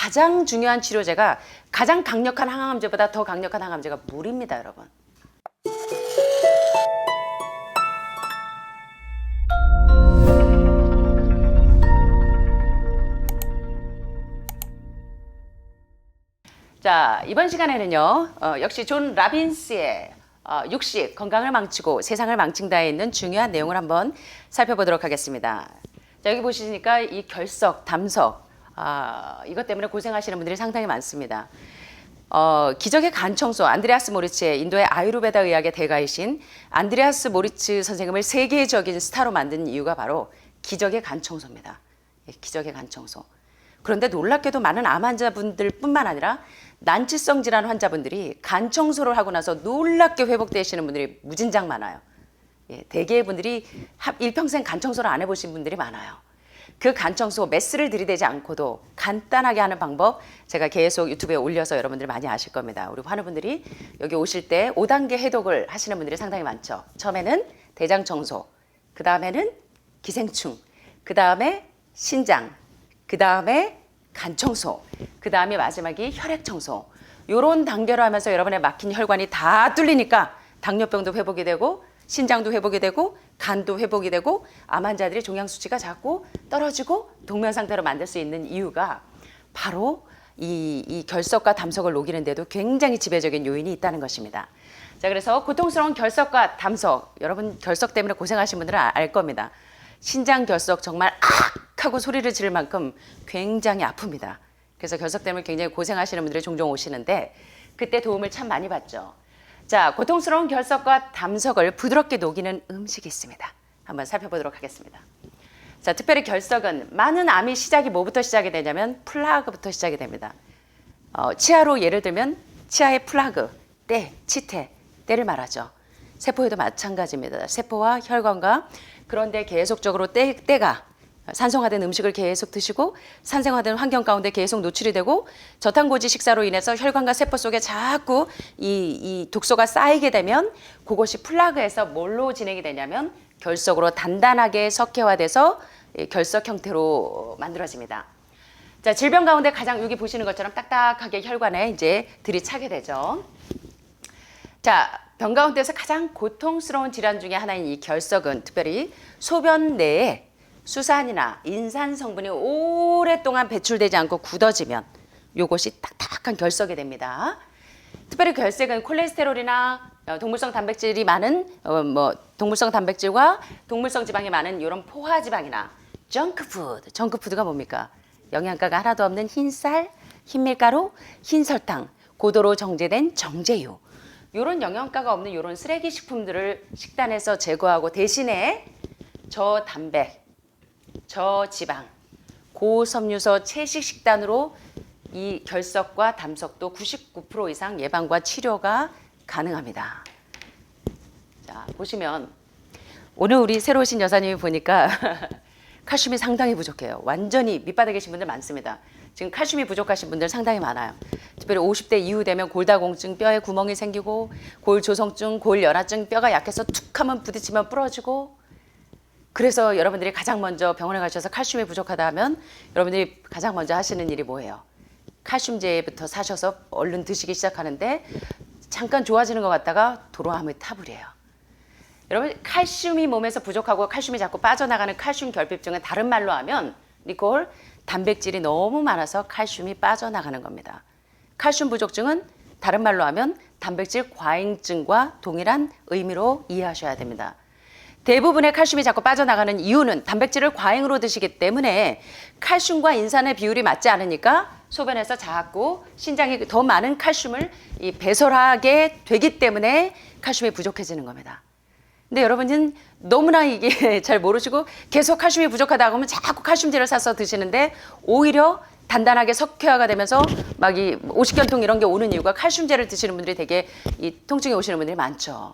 가장 중요한 치료제가 가장 강력한 항암제보다 더 강력한 항암제가 물입니다, 여러분. 자, 이번 시간에는요, 역시 존 라빈스의 육식, 건강을 망치고 세상을 망친다에 있는 중요한 내용을 한번 살펴보도록 하겠습니다. 자, 여기 보시니까 이 결석, 담석, 이것 때문에 고생하시는 분들이 상당히 많습니다. 기적의 간 청소, 안드레아스 모리츠의 인도의 아유르베다 의학의 대가이신 안드레아스 모리츠 선생님을 세계적인 스타로 만든 이유가 바로 기적의 간 청소입니다. 예, 기적의 간 청소. 그런데 놀랍게도 많은 암 환자분들 뿐만 아니라 난치성 질환 환자분들이 간 청소를 하고 나서 놀랍게 회복되시는 분들이 무진장 많아요. 예, 대개의 분들이 일평생 간 청소를 안 해보신 분들이 많아요. 그 간 청소 메스를 들이대지 않고도 간단하게 하는 방법 제가 계속 유튜브에 올려서 여러분들이 많이 아실 겁니다. 우리 환우분들이 여기 오실 때 5단계 해독을 하시는 분들이 상당히 많죠. 처음에는 대장 청소, 그 다음에는 기생충, 그 다음에 신장, 그 다음에 간 청소, 그 다음에 마지막이 혈액 청소. 요런 단계로 하면서 여러분의 막힌 혈관이 다 뚫리니까 당뇨병도 회복이 되고 신장도 회복이 되고 간도 회복이 되고 암 환자들이 종양 수치가 자꾸 떨어지고 동면 상태로 만들 수 있는 이유가 바로 이 결석과 담석을 녹이는데도 굉장히 지배적인 요인이 있다는 것입니다. 자, 그래서 고통스러운 결석과 담석, 여러분 결석 때문에 고생하신 분들은 알 겁니다. 신장 결석 정말 악 하고 소리를 지를 만큼 굉장히 아픕니다. 그래서 결석 때문에 굉장히 고생하시는 분들이 종종 오시는데 그때 도움을 참 많이 받죠. 자, 고통스러운 결석과 담석을 부드럽게 녹이는 음식이 있습니다. 한번 살펴보도록 하겠습니다. 자, 특별히 결석은 많은 암이 시작이 뭐부터 시작이 되냐면 플라그부터 시작이 됩니다. 치아로 예를 들면 치아의 플라그, 때, 치태, 때를 말하죠. 세포에도 마찬가지입니다. 세포와 혈관과 그런데 계속적으로 때가 산성화된 음식을 계속 드시고 산생화된 환경 가운데 계속 노출이 되고 저탄고지 식사로 인해서 혈관과 세포 속에 자꾸 이 독소가 쌓이게 되면 그것이 플라그에서 뭘로 진행이 되냐면 결석으로 단단하게 석회화돼서 결석 형태로 만들어집니다. 자, 질병 가운데 가장 여기 보시는 것처럼 딱딱하게 혈관에 이제 들이차게 되죠. 자, 병 가운데서 가장 고통스러운 질환 중에 하나인 이 결석은 특별히 소변 내에 수산이나 인산 성분이 오랫동안 배출되지 않고 굳어지면 이것이 딱딱한 결석이 됩니다. 특별히 결석은 콜레스테롤이나 동물성 단백질이 많은 동물성 단백질과 동물성 지방이 많은 이런 포화지방이나 정크푸드가 뭡니까? 영양가가 하나도 없는 흰쌀, 흰밀가루, 흰설탕, 고도로 정제된 정제유 이런 영양가가 없는 이런 쓰레기 식품들을 식단에서 제거하고 대신에 저단백, 저지방, 고섬유소 채식 식단으로 이 결석과 담석도 99% 이상 예방과 치료가 가능합니다. 자, 보시면 오늘 우리 새로 오신 여사님이 보니까 칼슘이 상당히 부족해요. 완전히 밑바닥에 계신 분들 많습니다. 지금 칼슘이 부족하신 분들 상당히 많아요. 특별히 50대 이후 되면 골다공증, 뼈에 구멍이 생기고 골조성증, 골연화증, 뼈가 약해서 툭 하면 부딪히면 부러지고 그래서 여러분들이 가장 먼저 병원에 가셔서 칼슘이 부족하다 하면 여러분들이 가장 먼저 하시는 일이 뭐예요? 칼슘제부터 사셔서 얼른 드시기 시작하는데 잠깐 좋아지는 것 같다가 도로함을 타버려요. 여러분 칼슘이 몸에서 부족하고 칼슘이 자꾸 빠져나가는 칼슘 결핍증은 다른 말로 하면 니콜 단백질이 너무 많아서 칼슘이 빠져나가는 겁니다. 칼슘 부족증은 다른 말로 하면 단백질 과잉증과 동일한 의미로 이해하셔야 됩니다. 대부분의 칼슘이 자꾸 빠져나가는 이유는 단백질을 과잉으로 드시기 때문에 칼슘과 인산의 비율이 맞지 않으니까 소변에서 자꾸 신장이 더 많은 칼슘을 배설하게 되기 때문에 칼슘이 부족해지는 겁니다. 근데 여러분은 너무나 이게 잘 모르시고 계속 칼슘이 부족하다고 하면 자꾸 칼슘제를 사서 드시는데 오히려 단단하게 석회화가 되면서 막 이 오십견통 이런 게 오는 이유가 칼슘제를 드시는 분들이 되게 이 통증이 오시는 분들이 많죠.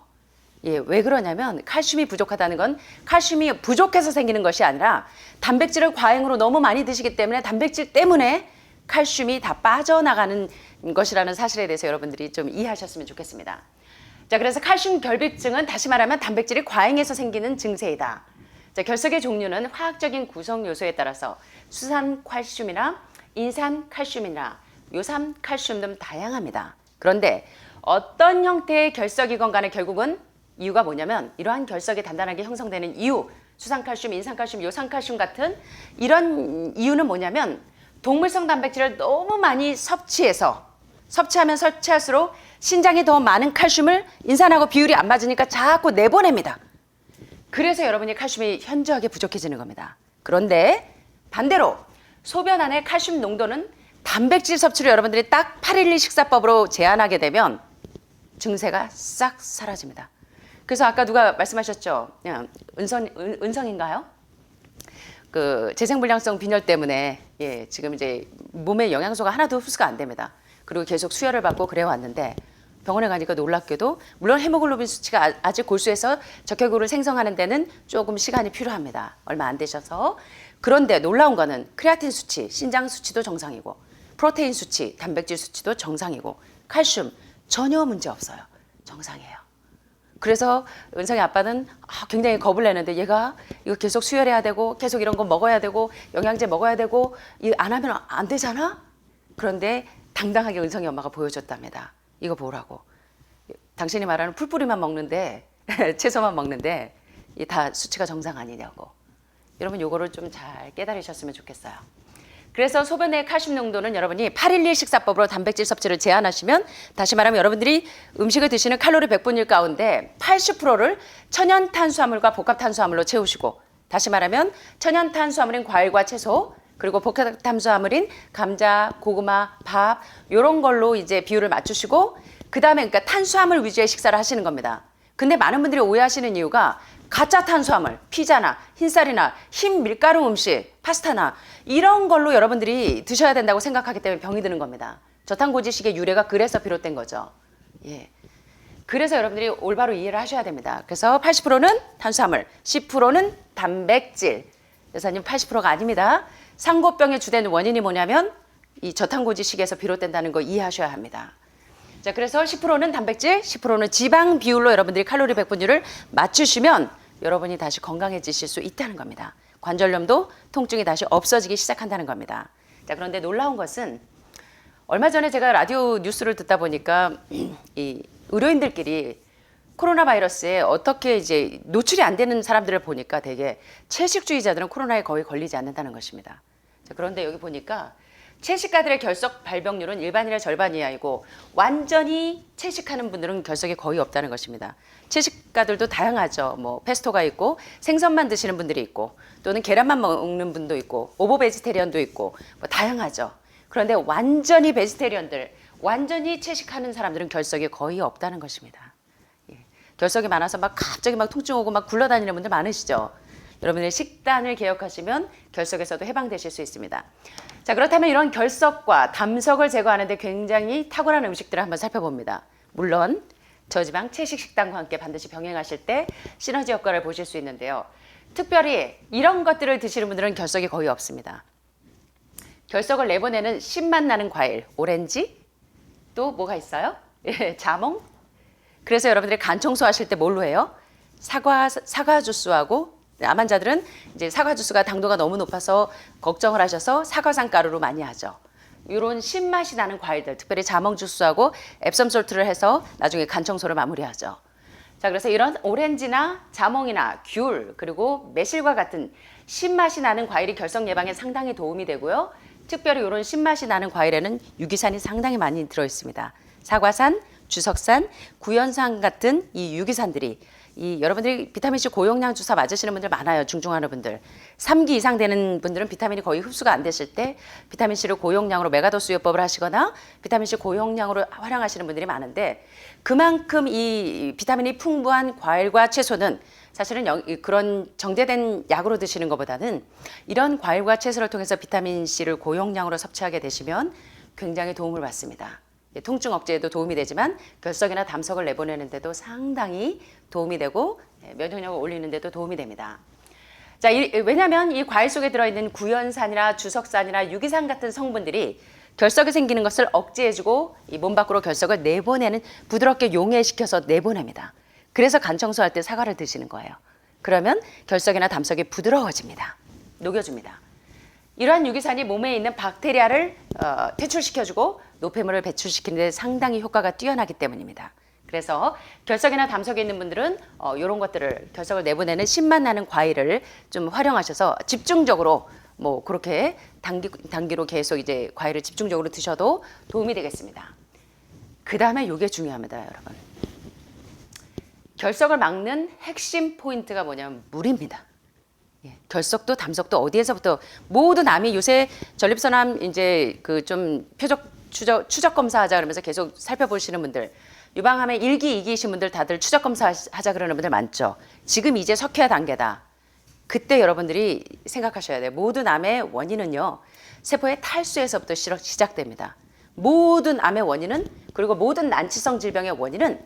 예, 왜 그러냐면 칼슘이 부족하다는 건 칼슘이 부족해서 생기는 것이 아니라 단백질을 과잉으로 너무 많이 드시기 때문에 단백질 때문에 칼슘이 다 빠져나가는 것이라는 사실에 대해서 여러분들이 좀 이해하셨으면 좋겠습니다. 자, 그래서 칼슘 결핍증은 다시 말하면 단백질이 과잉해서 생기는 증세이다. 자, 결석의 종류는 화학적인 구성 요소에 따라서 수산 칼슘이나 인산 칼슘이나 요산 칼슘 등 다양합니다. 그런데 어떤 형태의 결석이건 간에 결국은 이유가 뭐냐면 이러한 결석이 단단하게 형성되는 이유, 수산칼슘, 인산칼슘, 요산칼슘 같은 이런 이유는 뭐냐면 동물성 단백질을 너무 많이 섭취하면 섭취할수록 신장에 더 많은 칼슘을 인산하고 비율이 안 맞으니까 자꾸 내보냅니다. 그래서 여러분이 칼슘이 현저하게 부족해지는 겁니다. 그런데 반대로 소변 안에 칼슘 농도는 단백질 섭취를 여러분들이 딱 8.12 식사법으로 제한하게 되면 증세가 싹 사라집니다. 그래서 아까 누가 말씀하셨죠? 은성인가요? 그 재생불량성 빈혈 때문에 지금 이제 몸에 영양소가 하나도 흡수가 안 됩니다. 그리고 계속 수혈을 받고 그래 왔는데 병원에 가니까 놀랍게도 물론 헤모글로빈 수치가 아직 골수에서 적혈구를 생성하는 데는 조금 시간이 필요합니다. 얼마 안 되셔서. 그런데 놀라운 거는 크레아틴 수치, 신장 수치도 정상이고 프로테인 수치, 단백질 수치도 정상이고 칼슘 전혀 문제 없어요. 정상이에요. 그래서 은성이 아빠는 굉장히 겁을 내는데 얘가 이거 계속 수혈해야 되고 계속 이런 거 먹어야 되고 영양제 먹어야 되고 이거 안 하면 안 되잖아? 그런데 당당하게 은성이 엄마가 보여줬답니다. 이거 보라고. 당신이 말하는 풀뿌리만 먹는데 채소만 먹는데 이 다 수치가 정상 아니냐고. 여러분 요거를 좀 잘 깨달으셨으면 좋겠어요. 그래서 소변의 칼슘 농도는 여러분이 8.12 식사법으로 단백질 섭취를 제한하시면 다시 말하면 여러분들이 음식을 드시는 칼로리 100분일 가운데 80%를 천연 탄수화물과 복합 탄수화물로 채우시고 다시 말하면 천연 탄수화물인 과일과 채소 그리고 복합 탄수화물인 감자, 고구마, 밥 이런 걸로 이제 비율을 맞추시고 그다음에 그러니까 탄수화물 위주의 식사를 하시는 겁니다. 근데 많은 분들이 오해하시는 이유가 가짜 탄수화물, 피자나 흰쌀이나 흰 밀가루 음식, 파스타나 이런 걸로 여러분들이 드셔야 된다고 생각하기 때문에 병이 드는 겁니다. 저탄고지식의 유래가 그래서 비롯된 거죠. 그래서 여러분들이 올바로 이해를 하셔야 됩니다. 그래서 80%는 탄수화물, 10%는 단백질. 여사님 80%가 아닙니다. 상고병의 주된 원인이 뭐냐면 이 저탄고지식에서 비롯된다는 거 이해하셔야 합니다. 자, 그래서 10%는 단백질, 10%는 지방 비율로 여러분들이 칼로리 100분율을 맞추시면 여러분이 다시 건강해지실 수 있다는 겁니다. 관절염도 통증이 다시 없어지기 시작한다는 겁니다. 자, 그런데 놀라운 것은 얼마 전에 제가 라디오 뉴스를 듣다 보니까 이 의료인들끼리 코로나 바이러스에 어떻게 이제 노출이 안 되는 사람들을 보니까 되게 채식주의자들은 코로나에 거의 걸리지 않는다는 것입니다. 자, 그런데 여기 보니까 채식가들의 결석 발병률은 일반인의 절반 이하이고 완전히 채식하는 분들은 결석이 거의 없다는 것입니다. 채식가들도 다양하죠. 뭐 페스토가 있고 생선만 드시는 분들이 있고 또는 계란만 먹는 분도 있고 오보 베지테리언도 있고 뭐 다양하죠. 그런데 완전히 베지테리언들, 완전히 채식하는 사람들은 결석이 거의 없다는 것입니다. 결석이 많아서 막 갑자기 막 통증 오고 막 굴러다니는 분들 많으시죠. 여러분의 식단을 개혁하시면 결석에서도 해방되실 수 있습니다. 자, 그렇다면 이런 결석과 담석을 제거하는 데 굉장히 탁월한 음식들을 한번 살펴봅니다. 물론 저지방 채식 식단과 함께 반드시 병행하실 때 시너지 효과를 보실 수 있는데요. 특별히 이런 것들을 드시는 분들은 결석이 거의 없습니다. 결석을 내보내는 신맛 나는 과일, 오렌지, 또 뭐가 있어요? 자몽. 그래서 여러분들이 간 청소하실 때 뭘로 해요? 사과 주스하고 암 환자들은 이제 사과 주스가 당도가 너무 높아서 걱정을 하셔서 사과산 가루로 많이 하죠. 이런 신맛이 나는 과일들, 특별히 자몽 주스하고 앱섬 솔트를 해서 나중에 간 청소를 마무리하죠. 자, 그래서 이런 오렌지나 자몽이나 귤 그리고 매실과 같은 신맛이 나는 과일이 결석 예방에 상당히 도움이 되고요. 특별히 이런 신맛이 나는 과일에는 유기산이 상당히 많이 들어 있습니다. 사과산, 주석산, 구연산 같은 이 유기산들이 이 여러분들이 비타민C 고용량 주사 맞으시는 분들 많아요. 중증환우 분들. 3기 이상 되는 분들은 비타민이 거의 흡수가 안 되실 때 비타민C를 고용량으로 메가도스 요법을 하시거나 비타민C 고용량으로 활용하시는 분들이 많은데 그만큼 이 비타민이 풍부한 과일과 채소는 사실은 그런 정제된 약으로 드시는 것보다는 이런 과일과 채소를 통해서 비타민C를 고용량으로 섭취하게 되시면 굉장히 도움을 받습니다. 통증 억제에도 도움이 되지만 결석이나 담석을 내보내는 데도 상당히 도움이 되고 면역력을 올리는 데도 도움이 됩니다. 자, 왜냐하면 이 과일 속에 들어있는 구연산이나 주석산이나 유기산 같은 성분들이 결석이 생기는 것을 억제해주고 이 몸 밖으로 결석을 내보내는 부드럽게 용해시켜서 내보냅니다. 그래서 간 청소할 때 사과를 드시는 거예요. 그러면 결석이나 담석이 부드러워집니다. 녹여줍니다. 이러한 유기산이 몸에 있는 박테리아를 퇴출시켜주고 노폐물을 배출시키는 데 상당히 효과가 뛰어나기 때문입니다. 그래서 결석이나 담석이 있는 분들은 이런 것들을 결석을 내보내는 신맛 나는 과일을 좀 활용하셔서 집중적으로 뭐 그렇게 단기로 계속 이제 과일을 집중적으로 드셔도 도움이 되겠습니다. 그 다음에 이게 중요합니다, 여러분. 결석을 막는 핵심 포인트가 뭐냐면 물입니다. 결석도 담석도 어디에서부터 모든 암이 요새 전립선암 이제 그 좀 추적 검사하자 그러면서 계속 살펴보시는 분들, 유방암의 1기, 2기이신 분들 다들 추적 검사하자 그러는 분들 많죠. 지금 이제 석회화 단계다. 그때 여러분들이 생각하셔야 돼요. 모든 암의 원인은요, 세포의 탈수에서부터 시작됩니다. 모든 암의 원인은, 그리고 모든 난치성 질병의 원인은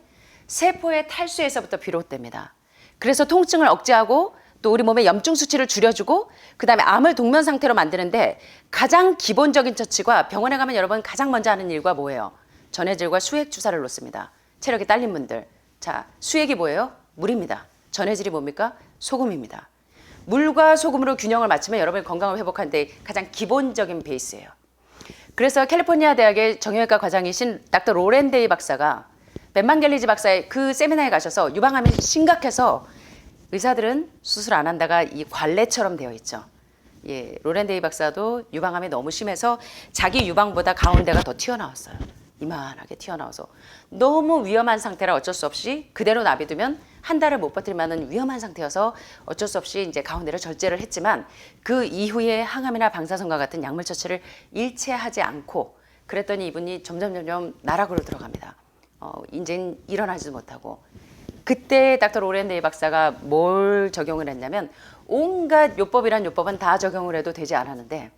세포의 탈수에서부터 비롯됩니다. 그래서 통증을 억제하고 또 우리 몸의 염증 수치를 줄여주고 그다음에 암을 동면 상태로 만드는데 가장 기본적인 처치가 병원에 가면 여러분 가장 먼저 하는 일과 뭐예요? 전해질과 수액 주사를 놓습니다. 체력이 딸린 분들. 자, 수액이 뭐예요? 물입니다. 전해질이 뭡니까? 소금입니다. 물과 소금으로 균형을 맞추면 여러분의 건강을 회복하는데 가장 기본적인 베이스예요. 그래서 캘리포니아 대학의 정형외과 과장이신 닥터 로렌 데이 박사가 벤만겔리지 박사의 그 세미나에 가셔서 유방암이 심각해서 의사들은 수술 안 한다가 이 관례처럼 되어 있죠. 예, 로렌 데이 박사도 유방암이 너무 심해서 자기 유방보다 가운데가 더 튀어나왔어요. 이만하게 튀어나와서 너무 위험한 상태라 어쩔 수 없이 그대로 놔두면 한 달을 못 버틸 만한 위험한 상태여서 어쩔 수 없이 이제 가운데를 절제를 했지만 그 이후에 항암이나 방사선과 같은 약물 처치를 일체하지 않고 그랬더니 이분이 점점 나락으로 들어갑니다. 이젠 일어나지도 못하고 그때 닥터 로렌 데이 박사가 뭘 적용을 했냐면 온갖 요법이란 요법은 다 적용을 해도 되지 않았는데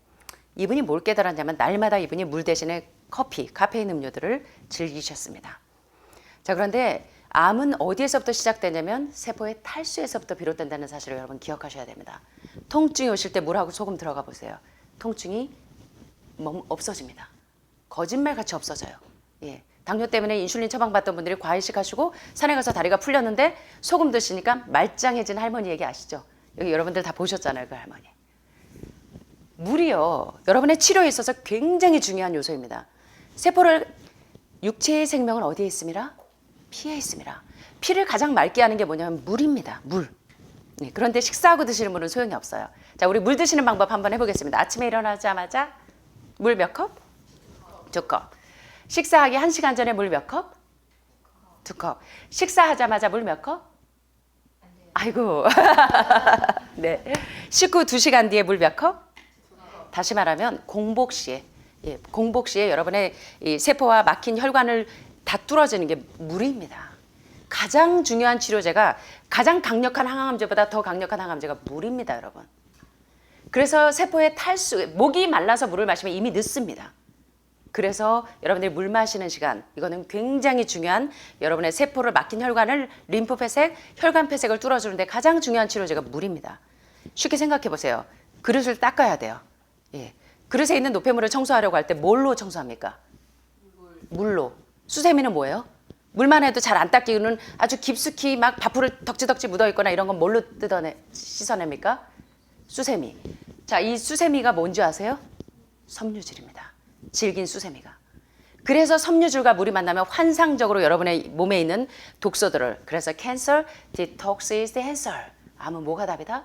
이분이 뭘 깨달았냐면 날마다 이분이 물 대신에 커피, 카페인 음료들을 즐기셨습니다. 자, 그런데 암은 어디에서부터 시작되냐면 세포의 탈수에서부터 비롯된다는 사실을 여러분 기억하셔야 됩니다. 통증이 오실 때 물하고 소금 들어가 보세요. 통증이 없어집니다. 거짓말같이 없어져요. 예. 당뇨 때문에 인슐린 처방받던 분들이 과일식 하시고 산에 가서 다리가 풀렸는데 소금 드시니까 말짱해진 할머니 얘기 아시죠? 여기 여러분들 다 보셨잖아요, 그 할머니. 물이요, 여러분의 치료에 있어서 굉장히 중요한 요소입니다. 육체의 생명은 어디에 있습니다? 피에 있습니다. 피를 가장 맑게 하는 게 뭐냐면 물입니다. 물. 네, 그런데 식사하고 드시는 분은 소용이 없어요. 자, 우리 물 드시는 방법 한번 해보겠습니다. 아침에 일어나자마자 물 몇 컵? 2컵. 식사하기 1시간 전에 물 몇 컵? 2컵. 식사하자마자 물 몇 컵? 아이고. 네. 식후 2시간 뒤에 물 몇 컵? 다시 말하면 공복 시에, 예, 공복 시에 여러분의 이 세포와 막힌 혈관을 다 뚫어지는 게 물입니다. 가장 중요한 치료제가 가장 강력한 항암제보다 더 강력한 항암제가 물입니다, 여러분. 그래서 세포의 탈수, 목이 말라서 물을 마시면 이미 늦습니다. 그래서 여러분들이 물 마시는 시간, 이거는 굉장히 중요한 여러분의 세포를 막힌 혈관을 림프 폐색, 혈관 폐색을 뚫어주는데 가장 중요한 치료제가 물입니다. 쉽게 생각해 보세요. 그릇을 닦아야 돼요. 예. 그릇에 있는 노폐물을 청소하려고 할 때 뭘로 청소합니까? 물로. 수세미는 뭐예요? 물만 해도 잘 안 닦이는 아주 깊숙이 막 밥풀을 덕지덕지 묻어 있거나 이런 건 뭘로 씻어냅니까? 수세미. 자, 이 수세미가 뭔지 아세요? 섬유질입니다. 질긴 수세미가. 그래서 섬유질과 물이 만나면 환상적으로 여러분의 몸에 있는 독소들을, 그래서 cancer detox is the answer. 암은 뭐가 답이다?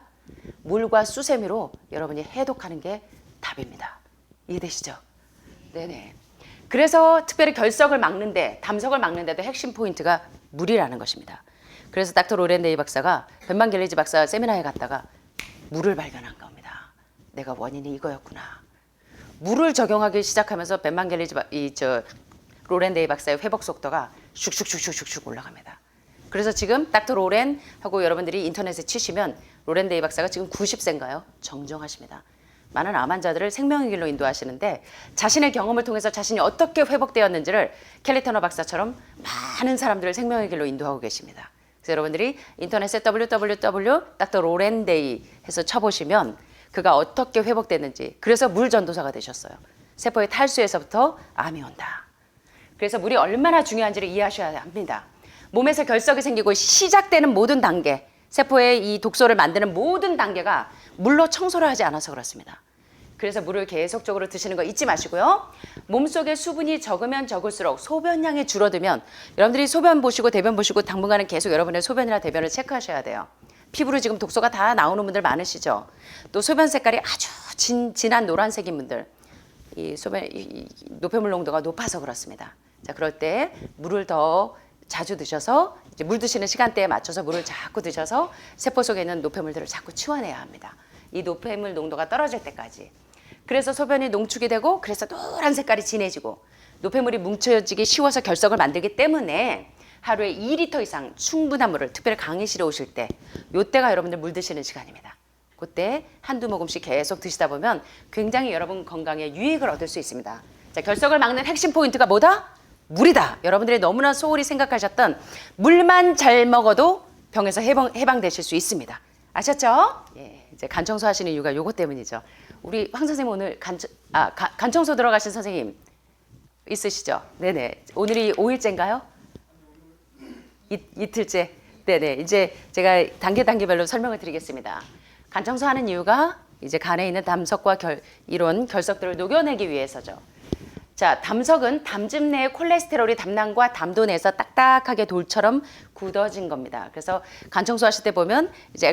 물과 수세미로 여러분이 해독하는 게 답입니다. 이해되시죠? 네네. 그래서 특별히 결석을 막는데, 담석을 막는데도 핵심 포인트가 물이라는 것입니다. 그래서 닥터 로렌 데이 박사가 벤만겔리지 박사 세미나에 갔다가 물을 발견한 겁니다. 내가 원인이 이거였구나. 물을 적용하기 시작하면서 벤만겔리지 로렌 데이 박사의 회복 속도가 슉슉슉슉슉 올라갑니다. 그래서 지금 닥터 로렌 하고 여러분들이 인터넷에 치시면 로렌 데이 박사가 지금 90세인가요? 정정하십니다. 많은 암 환자들을 생명의 길로 인도하시는데 자신의 경험을 통해서 자신이 어떻게 회복되었는지를 켈리 터너 박사처럼 많은 사람들을 생명의 길로 인도하고 계십니다. 그래서 여러분들이 인터넷에 www.drlorenday 해서 쳐보시면 그가 어떻게 회복됐는지, 그래서 물 전도사가 되셨어요. 세포의 탈수에서부터 암이 온다. 그래서 물이 얼마나 중요한지를 이해하셔야 합니다. 몸에서 결석이 생기고 시작되는 모든 단계, 세포의 이 독소를 만드는 모든 단계가 물로 청소를 하지 않아서 그렇습니다. 그래서 물을 계속적으로 드시는 거 잊지 마시고요. 몸속에 수분이 적으면 적을수록 소변량이 줄어들면 여러분들이 소변 보시고 대변 보시고 당분간은 계속 여러분의 소변이나 대변을 체크하셔야 돼요. 피부로 지금 독소가 다 나오는 분들 많으시죠. 또 소변 색깔이 아주 진한 노란색인 분들, 이 노폐물 농도가 높아서 그렇습니다. 자, 그럴 때 물을 더 자주 드셔서 이제 물 드시는 시간대에 맞춰서 물을 자꾸 드셔서 세포 속에 있는 노폐물들을 자꾸 치워내야 합니다. 이 노폐물 농도가 떨어질 때까지. 그래서 소변이 농축이 되고 그래서 노란 색깔이 진해지고 노폐물이 뭉쳐지기 쉬워서 결석을 만들기 때문에 하루에 2리터 이상 충분한 물을, 특별히 강의실에 오실 때, 요때가 여러분들 물 드시는 시간입니다. 그때 한두 모금씩 계속 드시다 보면 굉장히 여러분 건강에 유익을 얻을 수 있습니다. 자, 결석을 막는 핵심 포인트가 뭐다? 물이다. 여러분들이 너무나 소홀히 생각하셨던 물만 잘 먹어도 병에서 해방되실 수 있습니다. 아셨죠? 예, 이제 간청소 하시는 이유가 요것 때문이죠. 우리 황 선생님 오늘 간청소 들어가신 선생님 있으시죠? 네네. 오늘이 5일째인가요? 이틀째. 네네. 이제 제가 단계별로 설명을 드리겠습니다. 간청소 하는 이유가 이제 간에 있는 담석과 이런 결석들을 녹여내기 위해서죠. 자, 담석은 담즙 내의 콜레스테롤이 담낭과 담도 내에서 딱딱하게 돌처럼 굳어진 겁니다. 그래서 간청소 하실 때 보면 이제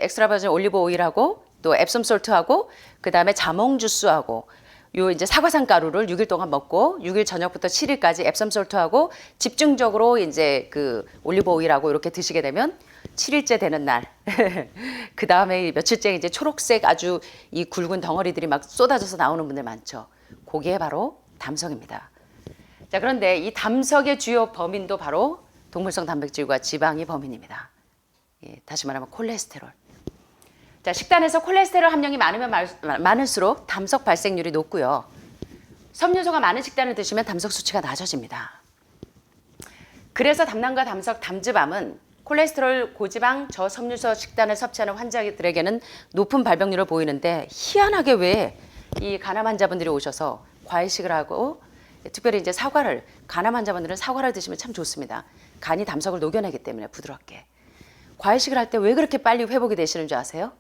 엑스트라버진 올리브 오일하고 또 앱섬 솔트하고 그다음에 자몽 주스하고 요 이제 사과산 가루를 6일 동안 먹고 6일 저녁부터 7일까지 앱섬 솔트하고 집중적으로 이제 그 올리브 오일하고 이렇게 드시게 되면 7일째 되는 날 그다음에 며칠째 이제 초록색 아주 이 굵은 덩어리들이 막 쏟아져서 나오는 분들 많죠. 그게 바로 담석입니다. 자, 그런데 이 담석의 주요 범인도 바로 동물성 단백질과 지방이 범인입니다. 예, 다시 말하면 콜레스테롤. 자, 식단에서 콜레스테롤 함량이 많으면 많을수록 담석 발생률이 높고요. 섬유소가 많은 식단을 드시면 담석 수치가 낮아집니다. 그래서 담낭과 담석, 담즙암은 콜레스테롤, 고지방, 저섬유소 식단을 섭취하는 환자들에게는 높은 발병률을 보이는데 희한하게 왜 이 간암 환자분들이 오셔서 과일식을 하고 특별히 이제 간암 환자분들은 사과를 드시면 참 좋습니다. 간이 담석을 녹여내기 때문에 부드럽게. 과일식을 할 때 왜 그렇게 빨리 회복이 되시는 줄 아세요?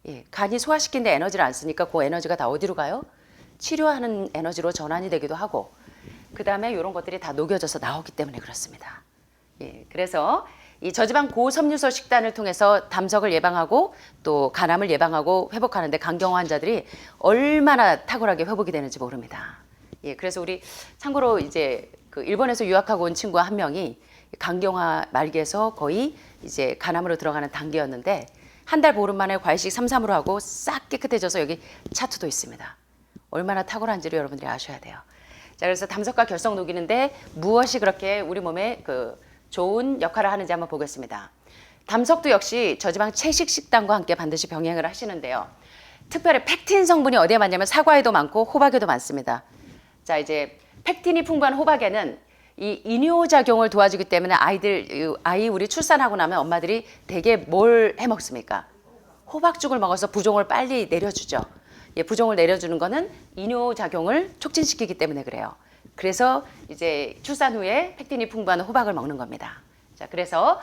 예, 간이 소화시키는데 에너지를 안 쓰니까 그 에너지가 다 어디로 가요? 치료하는 에너지로 전환이 되기도 하고 그 다음에 이런 것들이 다 녹여져서 나오기 때문에 그렇습니다. 예, 그래서 이 저지방 고섬유소 식단을 통해서 담석을 예방하고 또 간암을 예방하고 회복하는데 간경화 환자들이 얼마나 탁월하게 회복이 되는지 모릅니다. 예, 그래서 우리 참고로 이제 그 일본에서 유학하고 온 친구 한 명이 간경화 말기에서 거의 이제 간암으로 들어가는 단계였는데 한 달 보름 만에 과일식 3-3으로 하고 싹 깨끗해져서 여기 차트도 있습니다. 얼마나 탁월한지를 여러분들이 아셔야 돼요. 자, 그래서 담석과 결석 녹이는데 무엇이 그렇게 우리 몸에 그 좋은 역할을 하는지 한번 보겠습니다. 담석도 역시 저지방 채식 식단과 함께 반드시 병행을 하시는데요. 특별히 펙틴 성분이 어디에 많냐면 사과에도 많고 호박에도 많습니다. 자, 이제 펙틴이 풍부한 호박에는 이 이뇨작용을 도와주기 때문에 아이 우리 출산하고 나면 엄마들이 대개 뭘 해 먹습니까? 호박죽을 먹어서 부종을 빨리 내려주죠. 예, 부종을 내려주는 거는 이뇨작용을 촉진시키기 때문에 그래요. 그래서 이제 출산 후에 펙틴이 풍부한 호박을 먹는 겁니다. 자, 그래서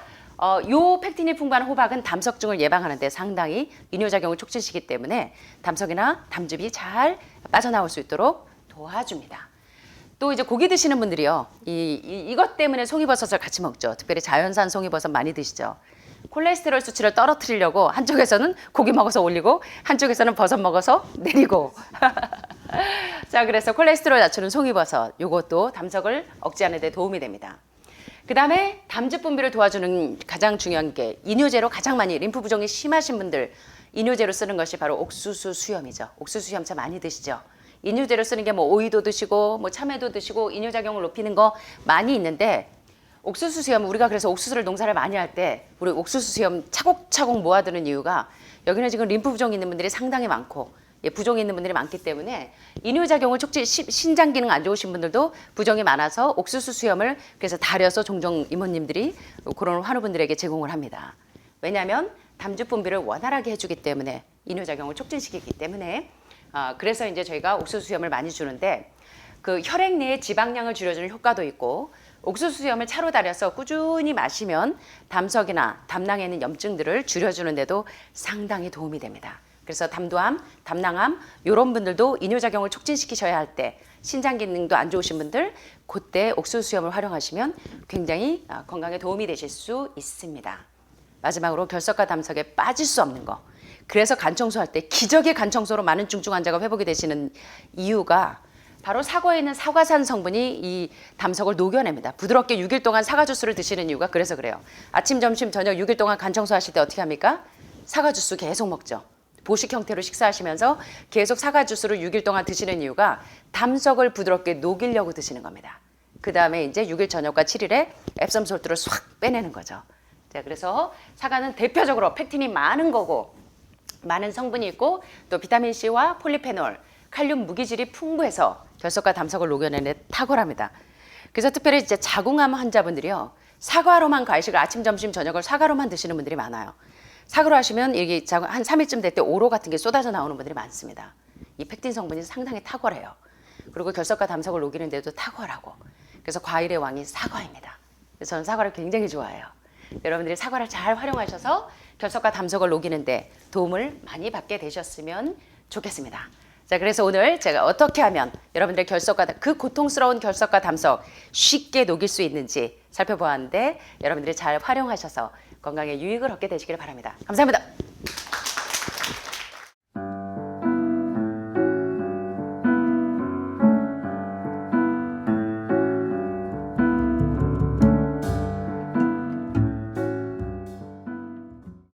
요 펙틴이 풍부한 호박은 담석증을 예방하는 데 상당히 이뇨작용을 촉진시키기 때문에 담석이나 담즙이 잘 빠져나올 수 있도록 도와줍니다. 또 이제 고기 드시는 분들이요. 이것 때문에 송이버섯을 같이 먹죠. 특별히 자연산 송이버섯 많이 드시죠. 콜레스테롤 수치를 떨어뜨리려고 한쪽에서는 고기 먹어서 올리고 한쪽에서는 버섯 먹어서 내리고 자, 그래서 콜레스테롤 낮추는 송이버섯 요것도 담석을 억제하는 데 도움이 됩니다. 그 다음에 담즙 분비를 도와주는 가장 중요한 게 이뇨제로 가장 많이 림프 부종이 심하신 분들 이뇨제로 쓰는 것이 바로 옥수수 수염이죠. 옥수수 수염 참 많이 드시죠. 이뇨제로 쓰는 게 뭐 오이도 드시고 뭐 참외도 드시고 이뇨작용을 높이는 거 많이 있는데 옥수수 수염 우리가 그래서 옥수수를 농사를 많이 할 때 우리 옥수수 수염 차곡차곡 모아두는 이유가 여기는 지금 림프 부종이 있는 분들이 상당히 많고 예, 부종이 있는 분들이 많기 때문에 이뇨작용을 신장 기능 안 좋으신 분들도 부종이 많아서 옥수수 수염을 그래서 달여서 종종 이모님들이 그런 환우분들에게 제공을 합니다. 왜냐하면 담즙 분비를 원활하게 해주기 때문에 이뇨작용을 촉진시키기 때문에 그래서 이제 저희가 옥수수 수염을 많이 주는데 그 혈액 내의 지방량을 줄여주는 효과도 있고 옥수수 수염을 차로 달여서 꾸준히 마시면 담석이나 담낭에 있는 염증들을 줄여주는 데도 상당히 도움이 됩니다. 그래서 담도암, 담낭암 이런 분들도 이뇨작용을 촉진시키셔야 할 때 신장 기능도 안 좋으신 분들 그때 옥수수 수염을 활용하시면 굉장히 건강에 도움이 되실 수 있습니다. 마지막으로 결석과 담석에 빠질 수 없는 거. 그래서 간 청소할 때 기적의 간 청소로 많은 중증 환자가 회복이 되시는 이유가 바로 사과에 있는 사과산 성분이 이 담석을 녹여냅니다. 부드럽게 6일 동안 사과 주스를 드시는 이유가 그래서 그래요. 아침, 점심, 저녁 6일 동안 간 청소하실 때 어떻게 합니까? 사과 주스 계속 먹죠. 보식 형태로 식사하시면서 계속 사과 주스를 6일 동안 드시는 이유가 담석을 부드럽게 녹이려고 드시는 겁니다. 그 다음에 이제 6일 저녁과 7일에 앱섬 솔트를 싹 빼내는 거죠. 자, 그래서 사과는 대표적으로 펙틴이 많은 거고 많은 성분이 있고 또 비타민C와 폴리페놀, 칼륨 무기질이 풍부해서 결석과 담석을 녹여내는 데 탁월합니다. 그래서 특별히 이제 자궁암 환자분들이요. 사과로만 과식을 아침, 점심, 저녁을 사과로만 드시는 분들이 많아요. 사과로 하시면 이게 한 3일쯤 될 때 오로 같은 게 쏟아져 나오는 분들이 많습니다. 이 펙틴 성분이 상당히 탁월해요. 그리고 결석과 담석을 녹이는 데도 탁월하고 그래서 과일의 왕이 사과입니다. 그래서 저는 사과를 굉장히 좋아해요. 여러분들이 사과를 잘 활용하셔서 결석과 담석을 녹이는데 도움을 많이 받게 되셨으면 좋겠습니다. 자, 그래서 오늘 제가 어떻게 하면 여러분들의 결석과 그 고통스러운 결석과 담석 쉽게 녹일 수 있는지 살펴보았는데 여러분들이 잘 활용하셔서 건강에 유익을 얻게 되시길 바랍니다. 감사합니다.